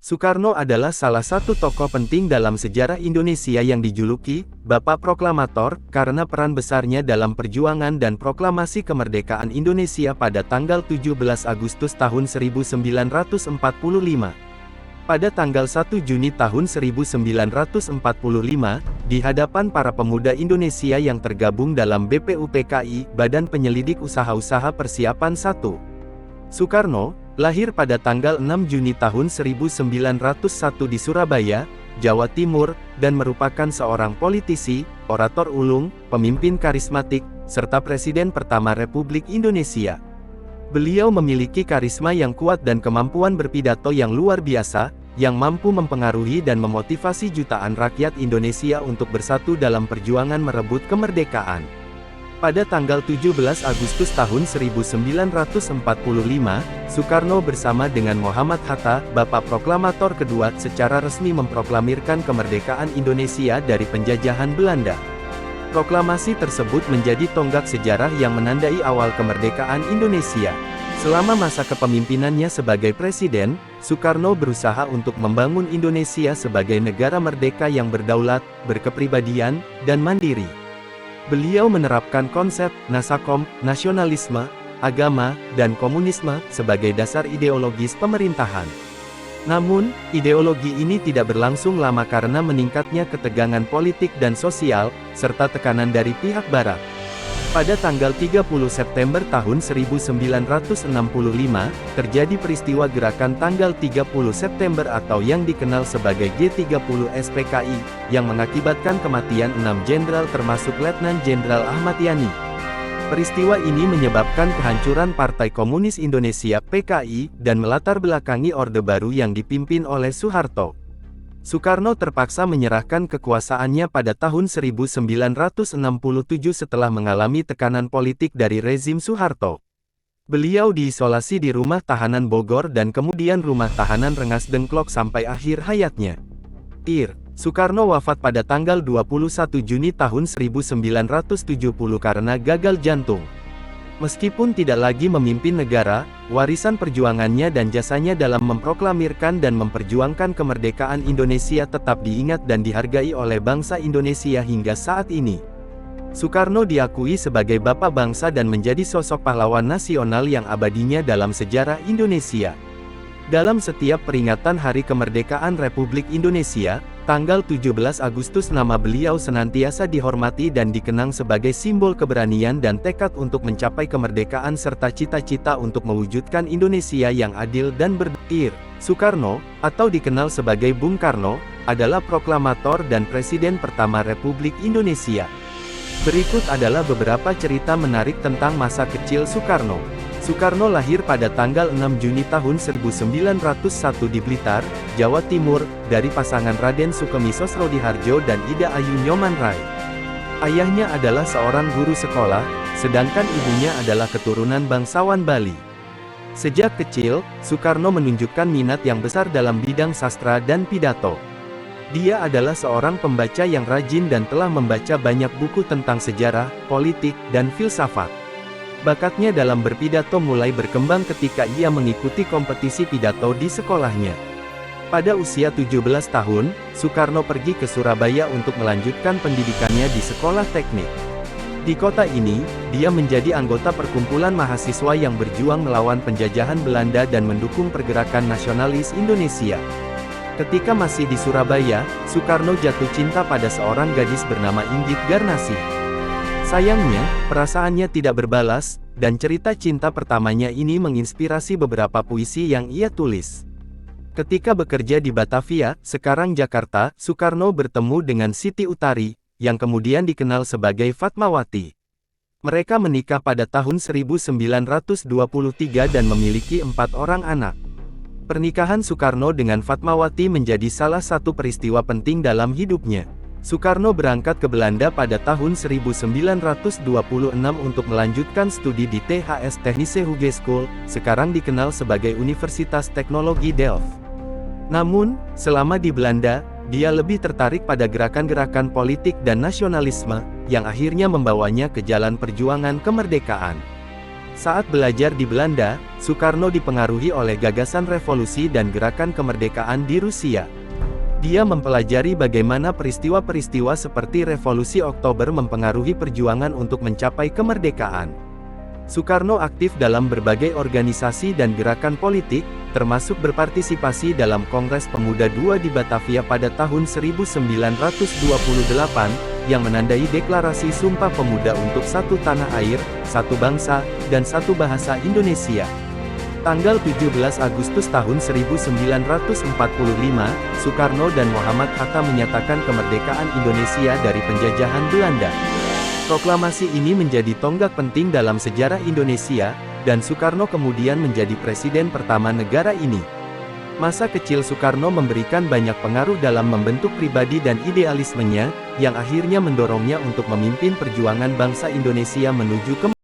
Soekarno adalah salah satu tokoh penting dalam sejarah Indonesia yang dijuluki Bapak Proklamator karena peran besarnya dalam perjuangan dan proklamasi kemerdekaan Indonesia pada tanggal 17 Agustus tahun 1945. Pada tanggal 1 Juni tahun 1945, di hadapan para pemuda Indonesia yang tergabung dalam BPUPKI, Badan Penyelidik Usaha-Usaha Persiapan I, Soekarno lahir pada tanggal 6 Juni tahun 1901 di Surabaya, Jawa Timur, dan merupakan seorang politisi, orator ulung, pemimpin karismatik, serta Presiden pertama Republik Indonesia. Beliau memiliki karisma yang kuat dan kemampuan berpidato yang luar biasa, yang mampu mempengaruhi dan memotivasi jutaan rakyat Indonesia untuk bersatu dalam perjuangan merebut kemerdekaan. Pada tanggal 17 Agustus tahun 1945, Soekarno bersama dengan Muhammad Hatta, Bapak Proklamator kedua, secara resmi memproklamirkan kemerdekaan Indonesia dari penjajahan Belanda. Proklamasi tersebut menjadi tonggak sejarah yang menandai awal kemerdekaan Indonesia. Selama masa kepemimpinannya sebagai presiden, Soekarno berusaha untuk membangun Indonesia sebagai negara merdeka yang berdaulat, berkepribadian, dan mandiri. Beliau menerapkan konsep nasakom, nasionalisme, agama, dan komunisme sebagai dasar ideologis pemerintahan. Namun, ideologi ini tidak berlangsung lama karena meningkatnya ketegangan politik dan sosial, serta tekanan dari pihak Barat. Pada tanggal 30 September tahun 1965, terjadi peristiwa gerakan tanggal 30 September atau yang dikenal sebagai G30 SPKI, yang mengakibatkan kematian 6 jenderal termasuk Letnan Jenderal Ahmad Yani. Peristiwa ini menyebabkan kehancuran Partai Komunis Indonesia (PKI) dan melatar belakangi Orde Baru yang dipimpin oleh Soeharto. Soekarno terpaksa menyerahkan kekuasaannya pada tahun 1967 setelah mengalami tekanan politik dari rezim Soeharto. Beliau diisolasi di rumah tahanan Bogor dan kemudian rumah tahanan Rengas Dengklok sampai akhir hayatnya. Soekarno wafat pada tanggal 21 Juni tahun 1970 karena gagal jantung. Meskipun tidak lagi memimpin negara, warisan perjuangannya dan jasanya dalam memproklamirkan dan memperjuangkan kemerdekaan Indonesia tetap diingat dan dihargai oleh bangsa Indonesia hingga saat ini. Soekarno diakui sebagai bapak bangsa dan menjadi sosok pahlawan nasional yang abadinya dalam sejarah Indonesia. Dalam setiap peringatan Hari Kemerdekaan Republik Indonesia, tanggal 17 Agustus nama beliau senantiasa dihormati dan dikenang sebagai simbol keberanian dan tekad untuk mencapai kemerdekaan serta cita-cita untuk mewujudkan Indonesia yang adil dan berdaulat. Soekarno, atau dikenal sebagai Bung Karno, adalah proklamator dan presiden pertama Republik Indonesia. Berikut adalah beberapa cerita menarik tentang masa kecil Soekarno. Soekarno lahir pada tanggal 6 Juni tahun 1901 di Blitar, Jawa Timur, dari pasangan Raden Sukemi Sosrodihardjo dan Ida Ayu Nyoman Rai. Ayahnya adalah seorang guru sekolah, sedangkan ibunya adalah keturunan bangsawan Bali. Sejak kecil, Soekarno menunjukkan minat yang besar dalam bidang sastra dan pidato. Dia adalah seorang pembaca yang rajin dan telah membaca banyak buku tentang sejarah, politik, dan filsafat. Bakatnya dalam berpidato mulai berkembang ketika ia mengikuti kompetisi pidato di sekolahnya. Pada usia 17 tahun, Soekarno pergi ke Surabaya untuk melanjutkan pendidikannya di sekolah teknik. Di kota ini, dia menjadi anggota perkumpulan mahasiswa yang berjuang melawan penjajahan Belanda dan mendukung pergerakan nasionalis Indonesia. Ketika masih di Surabaya, Soekarno jatuh cinta pada seorang gadis bernama Inggit Garnasih. Sayangnya, perasaannya tidak berbalas, dan cerita cinta pertamanya ini menginspirasi beberapa puisi yang ia tulis. Ketika bekerja di Batavia, sekarang Jakarta, Soekarno bertemu dengan Siti Utari, yang kemudian dikenal sebagai Fatmawati. Mereka menikah pada tahun 1923 dan memiliki 4 orang anak. Pernikahan Soekarno dengan Fatmawati menjadi salah satu peristiwa penting dalam hidupnya. Soekarno berangkat ke Belanda pada tahun 1926 untuk melanjutkan studi di THS Technische Hogeschool, sekarang dikenal sebagai Universitas Teknologi Delft. Namun, selama di Belanda, dia lebih tertarik pada gerakan-gerakan politik dan nasionalisme, yang akhirnya membawanya ke jalan perjuangan kemerdekaan. Saat belajar di Belanda, Soekarno dipengaruhi oleh gagasan revolusi dan gerakan kemerdekaan di Rusia. Dia mempelajari bagaimana peristiwa-peristiwa seperti Revolusi Oktober mempengaruhi perjuangan untuk mencapai kemerdekaan. Soekarno aktif dalam berbagai organisasi dan gerakan politik, termasuk berpartisipasi dalam Kongres Pemuda II di Batavia pada tahun 1928, yang menandai Deklarasi Sumpah Pemuda untuk Satu Tanah Air, Satu Bangsa, dan Satu Bahasa Indonesia. Tanggal 17 Agustus tahun 1945, Soekarno dan Muhammad Hatta menyatakan kemerdekaan Indonesia dari penjajahan Belanda. Proklamasi ini menjadi tonggak penting dalam sejarah Indonesia, dan Soekarno kemudian menjadi presiden pertama negara ini. Masa kecil Soekarno memberikan banyak pengaruh dalam membentuk pribadi dan idealismenya, yang akhirnya mendorongnya untuk memimpin perjuangan bangsa Indonesia menuju kemerdekaan.